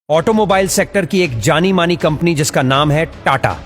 Automobile sector की एक जानी मानी कंपनी जिसका नाम है टाटा,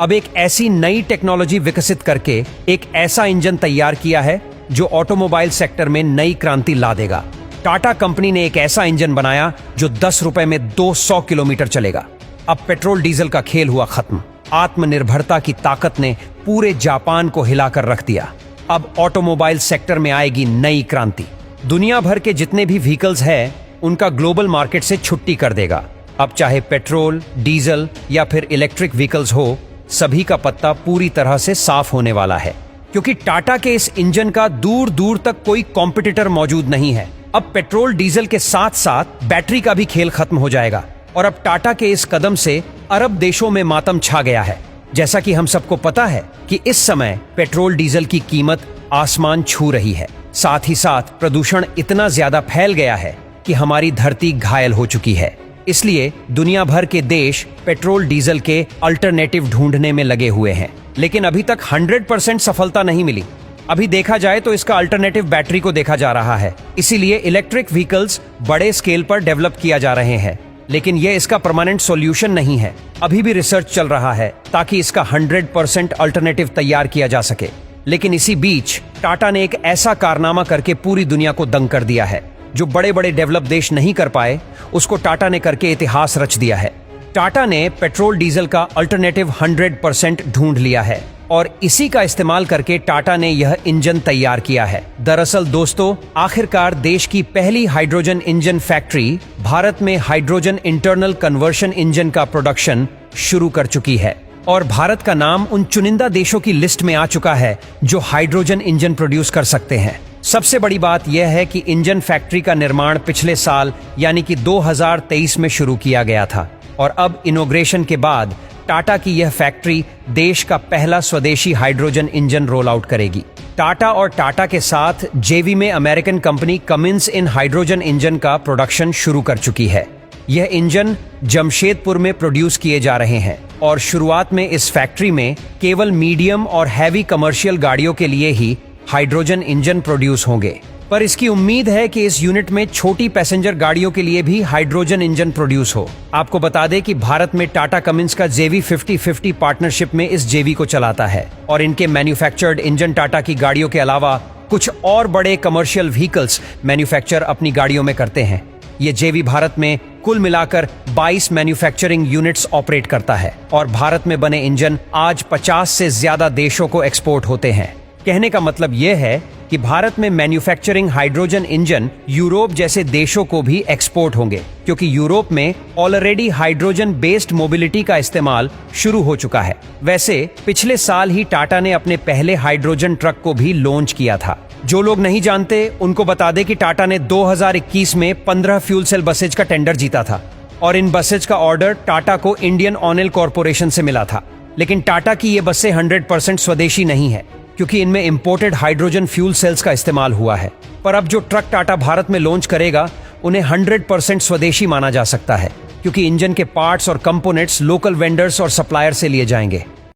अब एक ऐसी नई टेक्नोलॉजी विकसित करके एक ऐसा इंजन तैयार किया है जो ऑटोमोबाइल सेक्टर में नई क्रांति ला देगा। टाटा कंपनी ने एक ऐसा इंजन बनाया जो 10 रुपए में 200 किलोमीटर चलेगा। अब पेट्रोल डीजल का खेल हुआ खत्म। आत्मनिर्भरता की ताकत ने पूरे जापान को हिलाकर रख दिया। अब ऑटोमोबाइल सेक्टर में आएगी नई क्रांति। दुनिया भर के जितने भी व्हीकल्स हैं उनका ग्लोबल मार्केट से छुट्टी कर देगा। अब चाहे पेट्रोल, डीजल या फिर इलेक्ट्रिक व्हीकल्स हो, सभी का पत्ता पूरी तरह से साफ होने वाला है, क्योंकि टाटा के इस इंजन का दूर दूर तक कोई कॉम्पिटिटर मौजूद नहीं है। अब पेट्रोल डीजल के साथ साथ बैटरी का भी खेल खत्म हो जाएगा और अब टाटा के इस कदम से अरब देशों में मातम छा गया है। जैसा कि हम सबको पता है कि इस समय पेट्रोल डीजल की कीमत आसमान छू रही है। साथ ही साथ प्रदूषण इतना ज्यादा फैल गया है कि हमारी धरती घायल हो चुकी है। इसलिए दुनिया भर के देश पेट्रोल डीजल के अल्टरनेटिव ढूंढने में लगे हुए हैं, लेकिन अभी तक 100% सफलता नहीं मिली। अभी देखा जाए तो इसका अल्टरनेटिव बैटरी को देखा जा रहा है। इसीलिए इलेक्ट्रिक व्हीकल्स बड़े स्केल पर डेवलप किया जा रहे हैं, लेकिन यह इसका परमानेंट सॉल्यूशन नहीं है। अभी भी रिसर्च चल रहा है ताकि इसका 100% अल्टरनेटिव तैयार किया जा सके। लेकिन इसी बीच टाटा ने एक ऐसा कारनामा करके पूरी दुनिया को दंग कर दिया है। जो बड़े बड़े डेवलप देश नहीं कर पाए, उसको टाटा ने करके इतिहास रच दिया है। टाटा ने पेट्रोल डीजल का अल्टरनेटिव 100% ढूंढ लिया है और इसी का इस्तेमाल करके टाटा ने यह इंजन तैयार किया है। दरअसल दोस्तों, आखिरकार देश की पहली हाइड्रोजन इंजन फैक्ट्री भारत में हाइड्रोजन इंटरनल कन्वर्शन इंजन का प्रोडक्शन शुरू कर चुकी है और भारत का नाम उन चुनिंदा देशों की लिस्ट में आ चुका है जो हाइड्रोजन इंजन प्रोड्यूस कर सकते हैं। सबसे बड़ी बात यह है कि इंजन फैक्ट्री का निर्माण पिछले साल यानी कि 2023 में शुरू किया गया था और अब इनॉग्रेशन के बाद टाटा की यह फैक्ट्री देश का पहला स्वदेशी हाइड्रोजन इंजन रोल आउट करेगी। टाटा और टाटा के साथ जेवी में अमेरिकन कंपनी कमिंस इन हाइड्रोजन इंजन का प्रोडक्शन शुरू कर चुकी है। यह इंजन जमशेदपुर में प्रोड्यूस किए जा रहे हैं और शुरुआत में इस फैक्ट्री में केवल मीडियम और हैवी कमर्शियल गाड़ियों के लिए ही हाइड्रोजन इंजन प्रोड्यूस होंगे, पर इसकी उम्मीद है कि इस यूनिट में छोटी पैसेंजर गाड़ियों के लिए भी हाइड्रोजन इंजन प्रोड्यूस हो। आपको बता दें कि भारत में टाटा कमिंस का जेवी 50-50 पार्टनरशिप में इस जेवी को चलाता है और इनके मैन्युफैक्चर्ड इंजन टाटा की गाड़ियों के अलावा कुछ और बड़े कमर्शियल व्हीकल्स मैन्युफैक्चर अपनी गाड़ियों में करते हैं। ये जेवी भारत में कुल मिलाकर 22 मैन्युफैक्चरिंग यूनिट्स ऑपरेट करता है और भारत में बने इंजन आज 50 से ज्यादा देशों को एक्सपोर्ट होते हैं। कहने का मतलब यह है कि भारत में मैन्युफैक्चरिंग हाइड्रोजन इंजन यूरोप जैसे देशों को भी एक्सपोर्ट होंगे, क्योंकि यूरोप में ऑलरेडी हाइड्रोजन बेस्ड मोबिलिटी का इस्तेमाल शुरू हो चुका है। वैसे पिछले साल ही टाटा ने अपने पहले हाइड्रोजन ट्रक को भी लॉन्च किया था। जो लोग नहीं जानते उनको बता दें कि टाटा ने 2021 में 15 फ्यूल सेल बसेज का टेंडर जीता था और इन बसेज का ऑर्डर टाटा को इंडियन ऑयल कॉर्पोरेशन से मिला था। लेकिन टाटा की ये बसें 100% स्वदेशी नहीं है, क्योंकि इनमें इंपोर्टेड हाइड्रोजन फ्यूल सेल्स का इस्तेमाल हुआ है। पर अब जो ट्रक टाटा भारत में लॉन्च करेगा उन्हें 100% स्वदेशी माना जा सकता है, क्योंकि इंजन के पार्ट्स और कंपोनेंट्स लोकल वेंडर्स और सप्लायर से लिए जाएंगे।